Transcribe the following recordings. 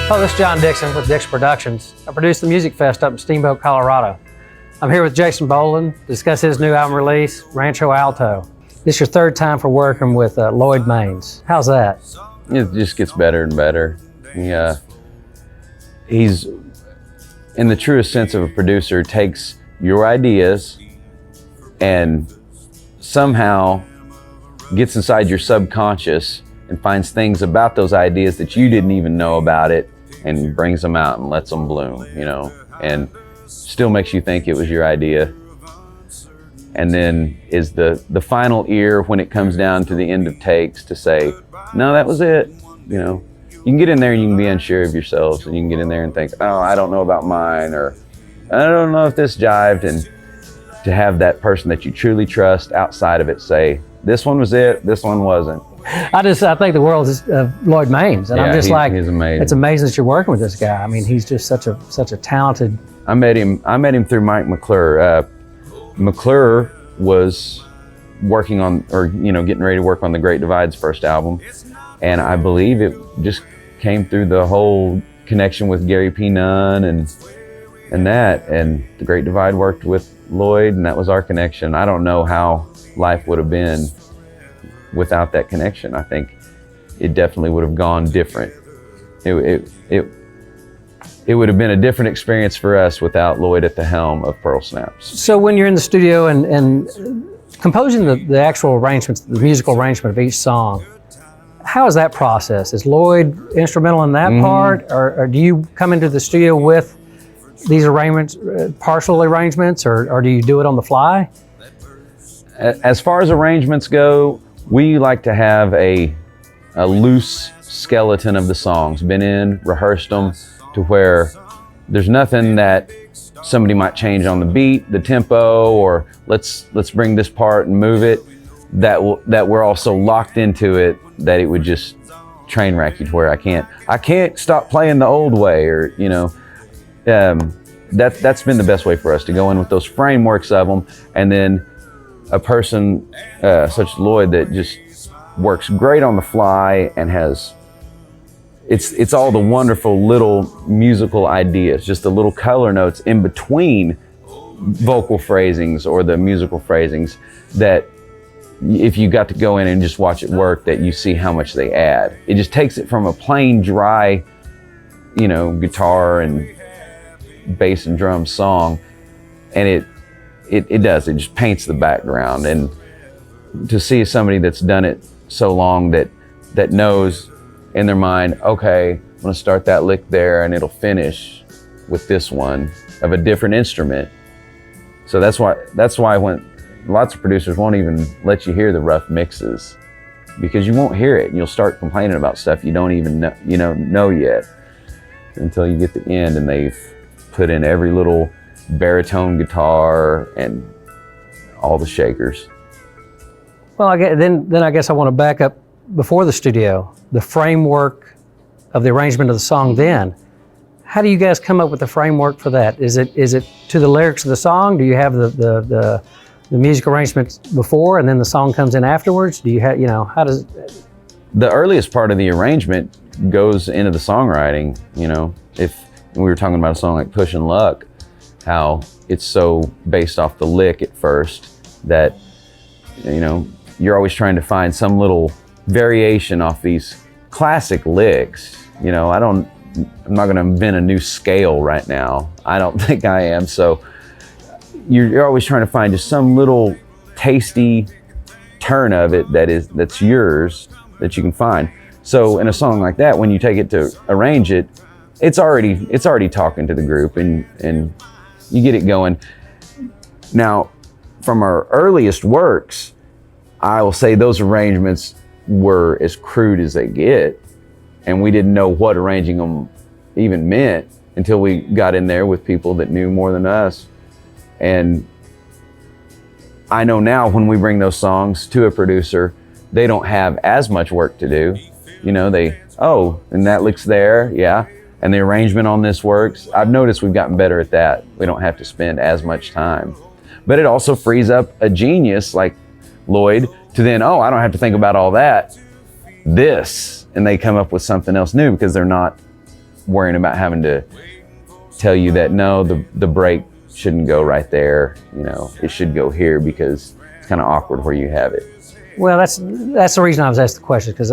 Hello, this is John Dickson with Dickson Productions. I produce the Music Fest up in Steamboat, Colorado. I'm here with Jason Boland to discuss his new album release, Rancho Alto. This is your third time for working with Lloyd Maines. How's that? It just gets better and better. He's, in the truest sense of a producer, takes your ideas and somehow gets inside your subconscious and finds things about those ideas that you didn't even know about it and brings them out and lets them bloom, and still makes you think it was your idea. And then is the final ear when it comes down to the end of takes to say, no, that was it. You can get in there and you can be unsure of yourselves, and you can get in there and think, oh, I don't know about mine, or I don't know if this jived, and to have that person that you truly trust outside of it say, this one was it, this one wasn't. I think the world is Lloyd Maines, and I'm just he's amazing. It's amazing that you're working with this guy. I mean, he's just such a talented. I met him through Mike McClure. McClure was working on, or getting ready to work on the Great Divide's first album, and I believe it just came through the whole connection with Gary P. Nunn and the Great Divide worked with Lloyd, and that was our connection. I don't know how life would have been without that connection. I think it definitely would have gone different. It would have been a different experience for us without Lloyd at the helm of Pearl Snaps. So when you're in the studio and composing the actual arrangements, the musical arrangement of each song, how is that process? Is Lloyd instrumental in that part, or do you come into the studio with these arrangements, partial arrangements, or do you do it on the fly? As far as arrangements go, we like to have a loose skeleton of the songs, been in, rehearsed them, to where there's nothing that somebody might change on the beat, the tempo, or let's bring this part and move it, that we're also locked into it, that it would just train wreck you to where I can't stop playing the old way, or that's been the best way for us to go in with those frameworks of them, and then a person such as Lloyd that just works great on the fly and has it's all the wonderful little musical ideas, just the little color notes in between vocal phrasings or the musical phrasings, that if you got to go in and just watch it work, that you see how much they add. It just takes it from a plain dry guitar and bass and drum song, and it just paints the background. And to see somebody that's done it so long that knows in their mind, okay, I'm gonna start that lick there and it'll finish with this one of a different instrument. So that's why when lots of producers won't even let you hear the rough mixes, because you won't hear it and you'll start complaining about stuff you don't even know yet, until you get to the end and they've put in every little baritone guitar and all the shakers. Well, I guess I want to back up before the studio, the framework of the arrangement of the song. Then, how do you guys come up with the framework for that? Is it to the lyrics of the song? Do you have the music arrangements before and then the song comes in afterwards? Do you have how does the earliest part of the arrangement goes into the songwriting? If we were talking about a song like Pushin' Luck, how it's so based off the lick at first that you're always trying to find some little variation off these classic licks. I'm not going to invent a new scale right now. I don't think I am. So you're always trying to find just some little tasty turn of it that's yours, that you can find. So in a song like that, when you take it to arrange it, it's already talking to the group, and you get it going. Now, from our earliest works, I will say those arrangements were as crude as they get, and we didn't know what arranging them even meant until we got in there with people that knew more than us. And I know now when we bring those songs to a producer, they don't have as much work to do. And that lick's there, yeah, and the arrangement on this works. I've noticed we've gotten better at that. We don't have to spend as much time. But it also frees up a genius like Lloyd to then, I don't have to think about all that, and they come up with something else new, because they're not worrying about having to tell you that no, the break shouldn't go right there. You know, it should go here because it's kind of awkward where you have it. Well, that's the reason I was asked the question, because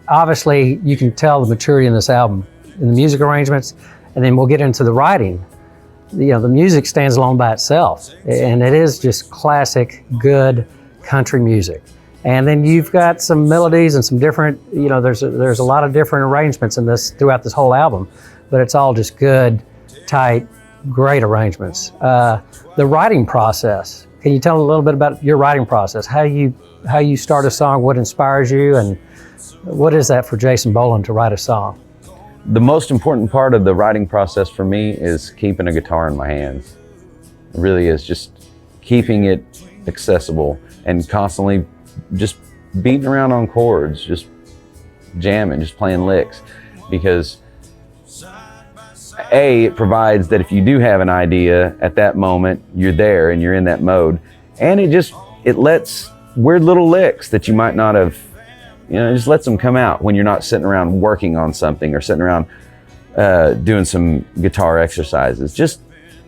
obviously you can tell the maturity in this album in the music arrangements, and then we'll get into the writing. You know, the music stands alone by itself, and it is just classic, good country music. And then you've got some melodies and some different, you know, there's a lot of different arrangements in this throughout this whole album, but it's all just good, tight, great arrangements. The writing process. Can you tell a little bit about your writing process? How you start a song, what inspires you, and what is that for Jason Boland to write a song? The most important part of the writing process for me is keeping a guitar in my hands. It really is, just keeping it accessible and constantly just beating around on chords, just jamming, just playing licks. Because A, it provides that if you do have an idea at that moment, you're there and you're in that mode. And it lets weird little licks that you might not have, you know, it just lets them come out when you're not sitting around working on something or sitting around doing some guitar exercises. Just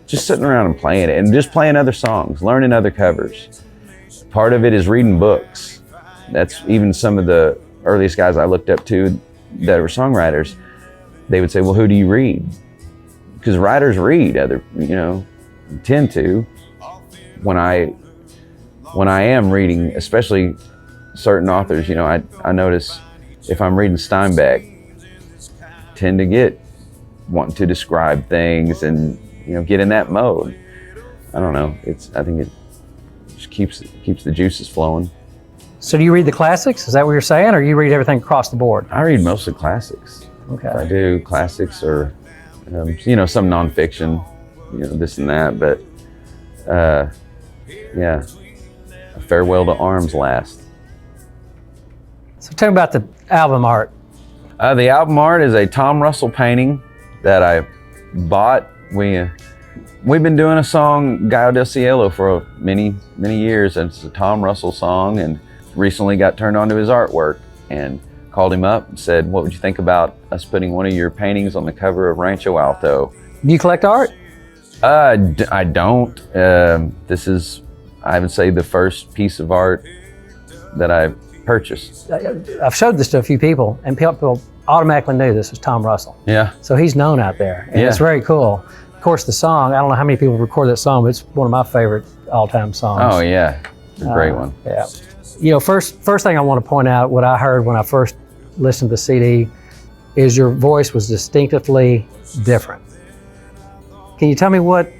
sitting around and playing it and just playing other songs, learning other covers. Part of it is reading books. That's even some of the earliest guys I looked up to that were songwriters. They would say, well, who do you read? Because writers read tend to. When I am reading, especially certain authors, you know, I notice if I'm reading Steinbeck, tend to wanting to describe things and, you know, get in that mode. I don't know. I think it just keeps the juices flowing. So do you read the classics? Is that what you're saying, or you read everything across the board? I read mostly classics. Okay. I do classics or, you know, some nonfiction, you know, this and that, but yeah, a farewell to arms last. So tell me about the album art. The album art is a Tom Russell painting that I bought. We've been doing a song, Gallo del Cielo, for many years, and it's a Tom Russell song, and recently got turned on to his artwork and called him up and said, what would you think about us putting one of your paintings on the cover of Rancho Alto? Do you collect art? I don't. This is, I would say, the first piece of art that I purchased. I've showed this to a few people, and people automatically knew this was Tom Russell. Yeah. So he's known out there, and it's very cool. Of course, the song, I don't know how many people record that song, but it's one of my favorite all-time songs. Oh yeah, it's a great one. Yeah. You know, first thing I want to point out, what I heard when I first listened to the CD, is your voice was distinctively different. Can you tell me what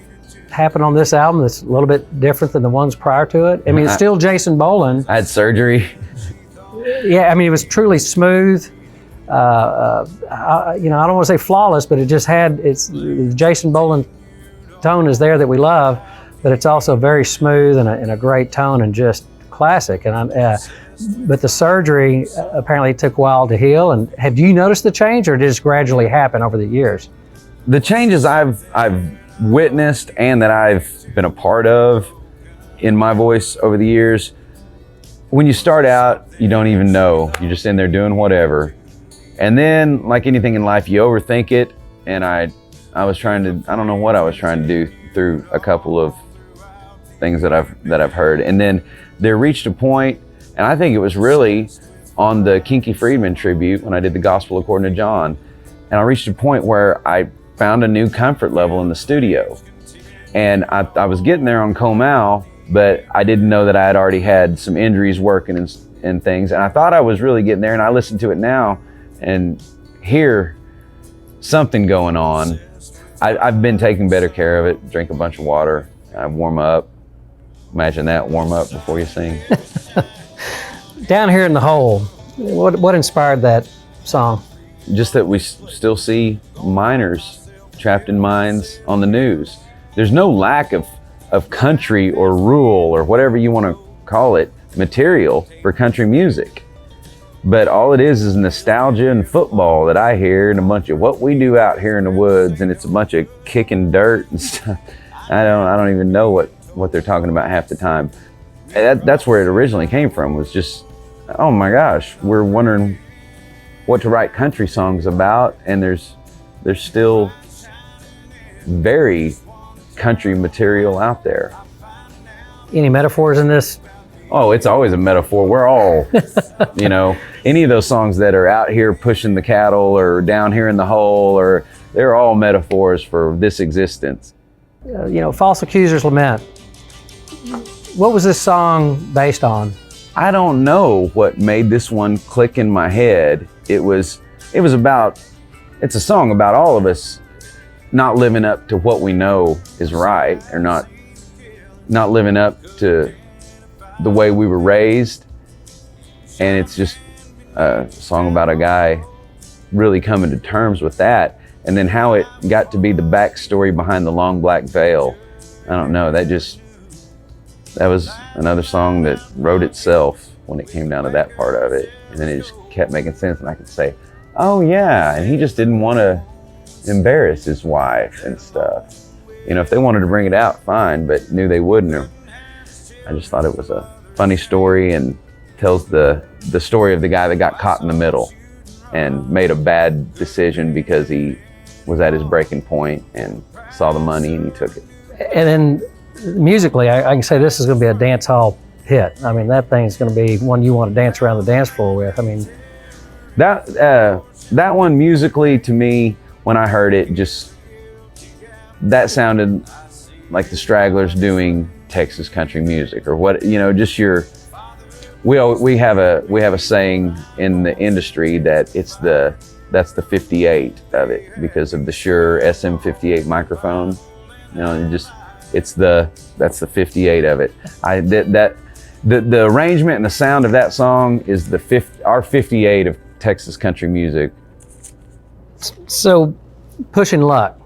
happened on this album that's a little bit different than the ones prior to it? I mean, it's still Jason Boland. I had surgery. Yeah, I mean, it was truly smooth. You know, I don't want to say flawless, but it just had, the Jason Boland tone is there that we love, but it's also very smooth and a great tone and just classic. And but the surgery apparently took a while to heal. And have you noticed the change, or did it just gradually happen over the years? The changes I've witnessed and that I've been a part of in my voice over the years, when you start out, you don't even know. You're just in there doing whatever. And then, like anything in life, you overthink it. And I don't know what I was trying to do through a couple of things that I've heard. And then there reached a point, and I think it was really on the Kinky Friedman tribute when I did the Gospel According to John. And I reached a point where I found a new comfort level in the studio. And I was getting there on Comal, but I didn't know that I had already had some injuries working and things. And I thought I was really getting there, and I listen to it now and hear something going on. I've been taking better care of it, drink a bunch of water, I warm up. Imagine that, warm up before you sing. Down Here in the Hole, what inspired that song? Just that we still see miners trapped in mines on the news. There's no lack of country or rural or whatever you want to call it, material for country music. But all it is nostalgia and football that I hear, and a bunch of what we do out here in the woods, and it's a bunch of kicking dirt and stuff. I don't even know what they're talking about half the time. That's where it originally came from, was just, oh my gosh, we're wondering what to write country songs about, and there's there's still very country material out there. Any metaphors in this? Oh, it's always a metaphor. We're all, you know, any of those songs that are out here pushing the cattle or down here in the hole, or they're all metaphors for this existence. You know, False Accuser's Lament. What was this song based on? I don't know what made this one click in my head. It's a song about all of us not living up to what we know is right, or not living up to the way we were raised. And it's just a song about a guy really coming to terms with that, and then how it got to be the backstory behind the long black veil. I don't know, that was another song that wrote itself when it came down to that part of it. And then it just kept making sense, and I could say, oh yeah, and he just didn't want to embarrass his wife and stuff. You know, if they wanted to bring it out, fine, but knew they wouldn't. I just thought it was a funny story, and tells the story of the guy that got caught in the middle and made a bad decision because he was at his breaking point and saw the money and he took it. And then musically, I can say this is going to be a dance hall hit. I mean, that thing's going to be one you want to dance around the dance floor with. I mean, that one musically, to me, when I heard it, that sounded like the Stragglers doing Texas country music, or what, you know, just we have a saying in the industry that that's the 58 of it, because of the Shure SM58 microphone. You know, that's the 58 of it. The arrangement and the sound of that song is our 58 of Texas country music. So, Pushing Luck.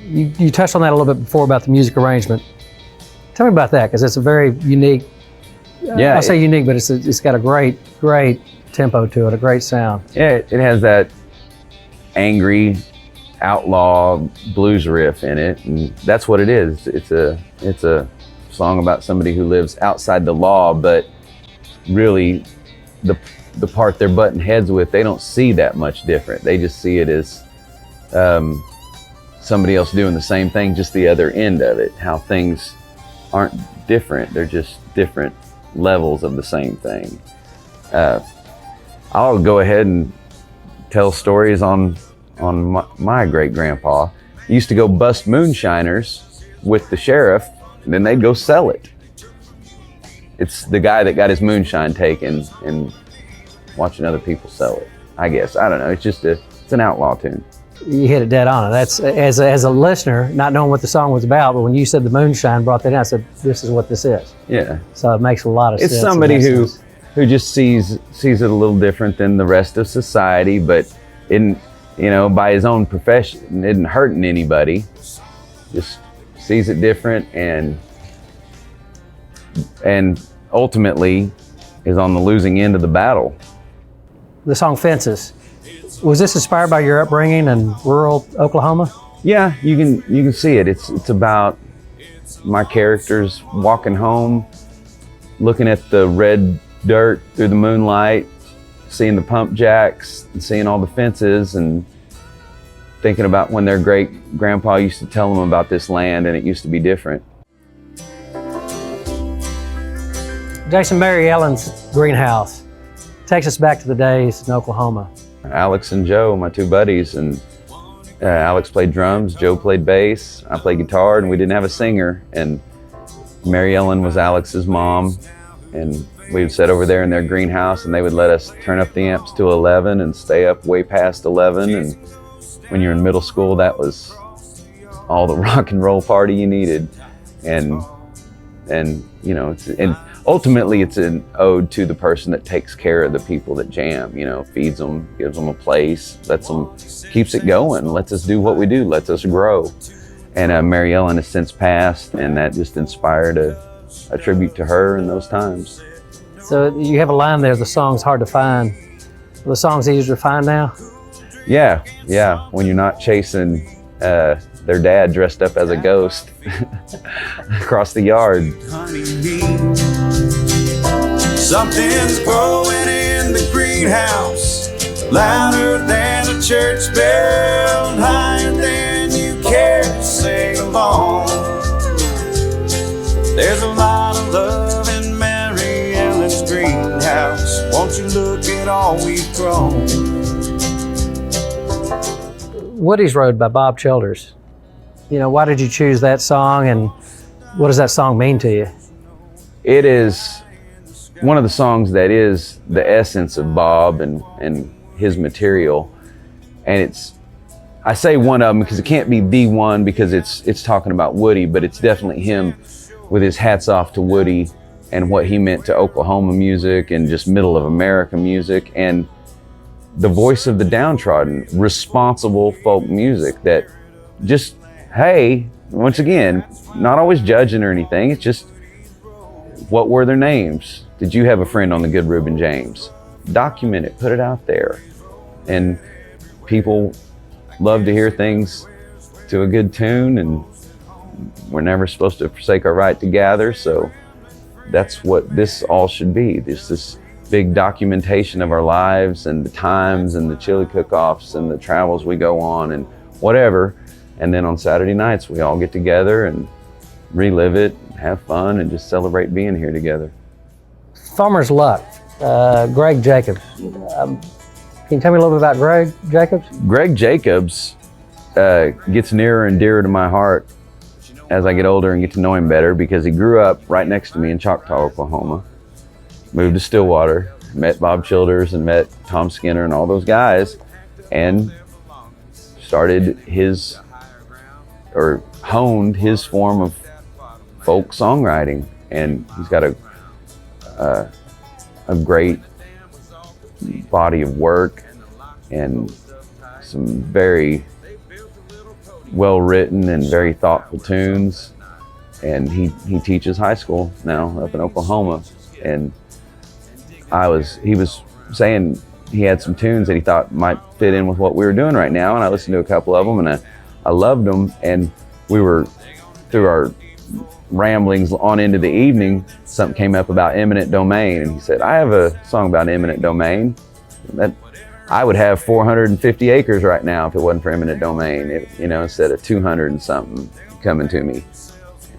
You touched on that a little bit before about the music arrangement. Tell me about that, because it's a very unique. Yeah, I say unique, but it's got a great tempo to it, a great sound. Yeah, it has that angry outlaw blues riff in it, and that's what it is. It's a song about somebody who lives outside the law, but really the part they're butting heads with, they don't see that much different. They just see it as somebody else doing the same thing, just the other end of it. How things aren't different, they're just different levels of the same thing. I'll go ahead and tell stories on my great grandpa. He used to go bust moonshiners with the sheriff, and then they'd go sell it. It's the guy that got his moonshine taken and watching other people sell it, I guess. I don't know, it's an outlaw tune. You hit it dead on. That's, as a listener, not knowing what the song was about, but when you said the moonshine brought that in, I said, this is what this is. Yeah. So it makes a lot of sense. It's somebody who just sees it a little different than the rest of society, but by his own profession, isn't hurting anybody. Just sees it different, and ultimately is on the losing end of the battle. The song Fences. Was this inspired by your upbringing in rural Oklahoma? Yeah, you can see it. It's about my characters walking home, looking at the red dirt through the moonlight, seeing the pump jacks, and seeing all the fences, and thinking about when their great grandpa used to tell them about this land, and it used to be different. Jason, Mary Ellen's greenhouse takes us back to the days in Oklahoma. Alex and Joe, my two buddies, and Alex played drums, Joe played bass, I played guitar, and we didn't have a singer. And Mary Ellen was Alex's mom, and we would sit over there in their greenhouse, and they would let us turn up the amps to 11 and stay up way past 11. And when you're in middle school, that was all the rock and roll party you needed. And ultimately it's an ode to the person that takes care of the people that jam, feeds them, gives them a place, keeps it going, lets us do what we do, lets us grow. And Mary Ellen has since passed, and that just inspired a tribute to her in those times. So you have a line there, the song's hard to find. Are the songs easier to find now? Yeah, when you're not chasing their dad dressed up as a ghost across the yard. Something's growing in the greenhouse, louder than a church bell, higher than you care to sing along. There's a lot of love in Mary Ellen's greenhouse. Won't you look at all we've grown? Woody's Road by Bob Childers. You know, why did you choose that song, and what does that song mean to you? It is one of the songs that is the essence of Bob and his material. And it's, I say one of them because it can't be the one, because it's talking about Woody, but it's definitely him with his hats off to Woody and what he meant to Oklahoma music and just middle of America music, and the voice of the downtrodden, responsible folk music that just, hey, once again, not always judging or anything. It's just, what were their names? Did you have a friend on the good Reuben James? Document it, put it out there. And people love to hear things to a good tune, and we're never supposed to forsake our right to gather. So that's what this all should be. This big documentation of our lives and the times and the chili cook-offs and the travels we go on and whatever. And then on Saturday nights, we all get together and relive it, have fun, and just celebrate being here together. Farmer's Luck, Greg Jacobs. Can you tell me a little bit about Greg Jacobs? Greg Jacobs gets nearer and dearer to my heart as I get older and get to know him better, because he grew up right next to me in Choctaw, Oklahoma. Moved to Stillwater, met Bob Childers and met Tom Skinner and all those guys, and started honed his form of folk songwriting. And he's got a great body of work and some very well written and very thoughtful tunes. And he teaches high school now up in Oklahoma. And he was saying he had some tunes that he thought might fit in with what we were doing right now, and I listened to a couple of them, and I loved them. And we were, through our ramblings on into the evening, something came up about eminent domain, and he said, I have a song about eminent domain that I would have 450 acres right now if it wasn't for eminent domain, instead of 200 and something coming to me.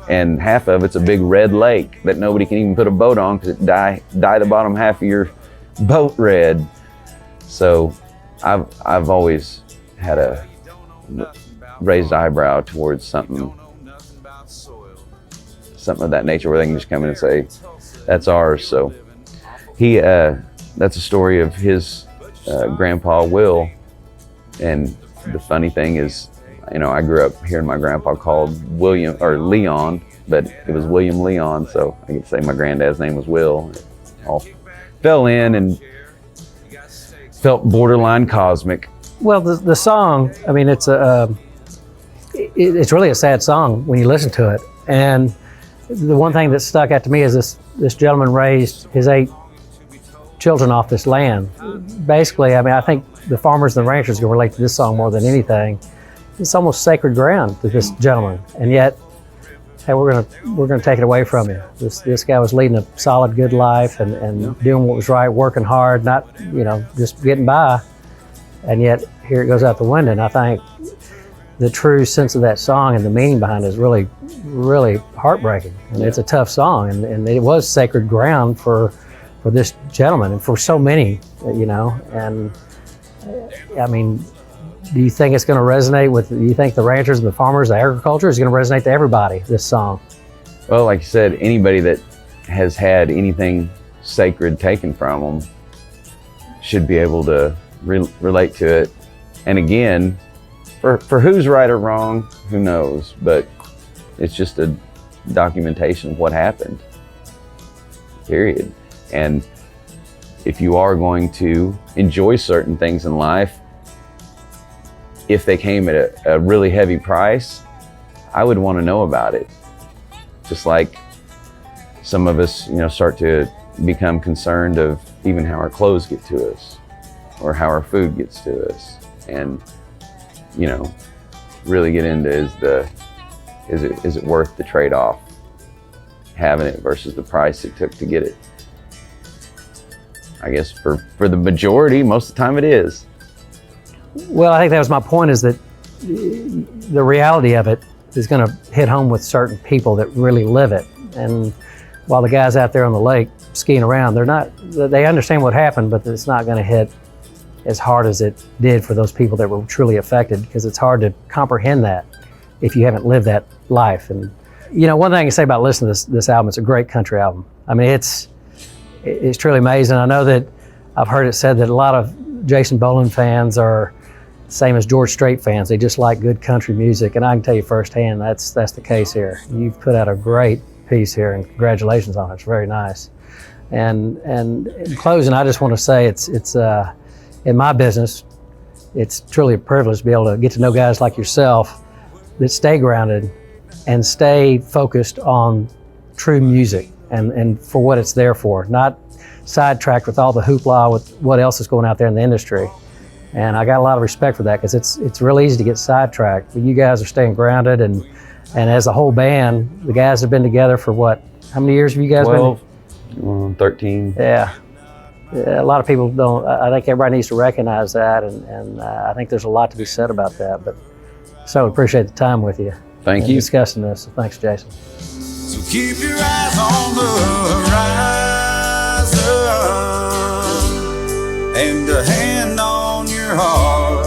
And half of it's a big red lake that nobody can even put a boat on because it dye the bottom half of your boat red. So I've always had a raised eyebrow towards something of that nature, where they can just come in and say, that's ours. So that's a story of his grandpa Will. And the funny thing is, I grew up hearing my grandpa called William, or Leon, but it was William Leon, so I get to say my granddad's name was Will. It all fell in and felt borderline cosmic. Well, the song, I mean, it's really a sad song when you listen to it. And the one thing that stuck out to me is this gentleman raised his 8 children off this land. Basically, I mean, I think the farmers and the ranchers can relate to this song more than anything. It's almost sacred ground to this gentleman, and yet, hey, we're gonna take it away from you. This guy was leading a solid, good life and doing what was right, working hard, not just getting by, and yet here it goes out the window. And I think the true sense of that song and the meaning behind it is really, really heartbreaking. And it's a tough song, and it was sacred ground for this gentleman and for so many, And I mean, do you think it's going to resonate with? Do you think the ranchers and the farmers, the agriculture, is going to resonate to everybody? This song. Well, like you said, anybody that has had anything sacred taken from them should be able to relate to it. And again, for who's right or wrong, who knows? But it's just a documentation of what happened. Period. And if you are going to enjoy certain things in life, if they came at a really heavy price, I would want to know about it. Just like some of us, start to become concerned of even how our clothes get to us or how our food gets to us. And, really get into is it worth the trade-off, having it versus the price it took to get it. I guess for the majority, most of the time it is. Well, I think that was my point, is that the reality of it is going to hit home with certain people that really live it. And while the guys out there on the lake skiing around, they understand what happened, but it's not going to hit as hard as it did for those people that were truly affected, because it's hard to comprehend that if you haven't lived that life. And you know, one thing I can say about listening to this album, it's a great country album. I mean, it's truly amazing. I know that I've heard it said that a lot of Jason Boland fans are same as George Strait fans. They just like good country music, and I can tell you firsthand that's the case here. You've put out a great piece here, and congratulations on it. It's very nice. And in closing, I just want to say it's in my business, it's truly a privilege to be able to get to know guys like yourself that stay grounded and stay focused on true music and for what it's there for, not sidetracked with all the hoopla with what else is going out there in the industry. And I got a lot of respect for that, because it's really easy to get sidetracked. But you guys are staying grounded, and as a whole band, the guys have been together for what? How many years have you guys 12, been? 13. Yeah. A lot of people don't. I think everybody needs to recognize that, and I think there's a lot to be said about that. But so appreciate the time with you. Thank you. Discussing this. So thanks, Jason. So keep your eyes on the horizon and a hand on your heart,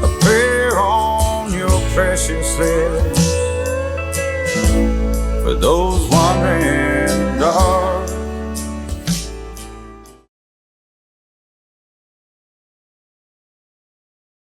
a prayer on your precious lips for those wandering